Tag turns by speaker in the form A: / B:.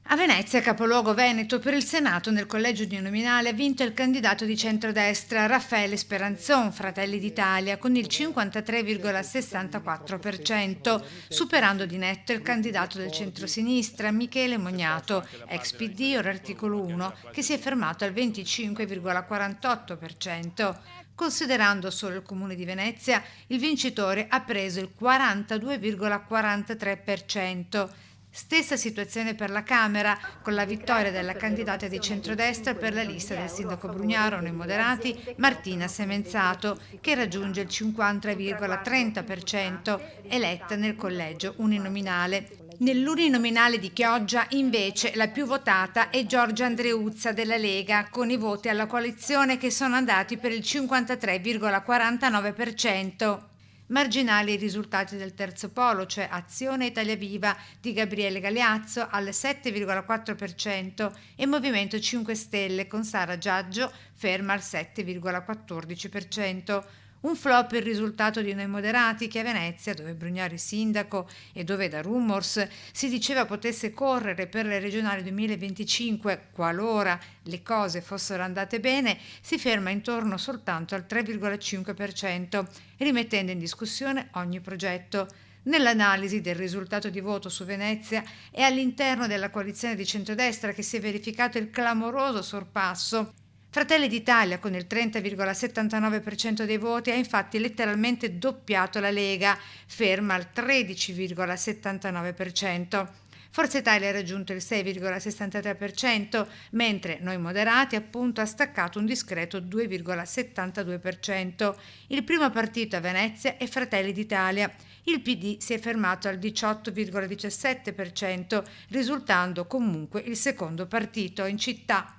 A: A Venezia, capoluogo veneto, per il Senato nel collegio uninominale ha vinto il candidato di centrodestra Raffaele Speranzon, Fratelli d'Italia, con il 53,64%, superando di netto il candidato del centrosinistra Michele Mognato, ex PD ora articolo 1, che si è fermato al 25,48%. Considerando solo il comune di Venezia, il vincitore ha preso il 42,43%. Stessa situazione per la Camera, con la vittoria della candidata di centrodestra per la lista del sindaco Brugnaro nei moderati Martina Semenzato, che raggiunge il 50,30%, eletta nel collegio uninominale. Nell'uninominale di Chioggia, invece, la più votata è Giorgia Andreuzza della Lega, con i voti alla coalizione che sono andati per il 53,49%. Marginali i risultati del terzo polo, cioè Azione Italia Viva di Gabriele Galeazzo al 7,4% e Movimento 5 Stelle con Sara Giaggio ferma al 7,14%. Un flop il risultato di Noi Moderati che a Venezia, dove Brugnaro è sindaco e dove da rumors si diceva potesse correre per le regionali 2025 qualora le cose fossero andate bene, si ferma intorno soltanto al 3,5%, rimettendo in discussione ogni progetto. Nell'analisi del risultato di voto su Venezia è all'interno della coalizione di centrodestra che si è verificato il clamoroso sorpasso. Fratelli d'Italia, con il 30,79% dei voti, ha infatti letteralmente doppiato la Lega, ferma al 13,79%. Forza Italia ha raggiunto il 6,63%, mentre Noi Moderati appunto ha staccato un discreto 2,72%. Il primo partito a Venezia è Fratelli d'Italia. Il PD si è fermato al 18,17%, risultando comunque il secondo partito in città.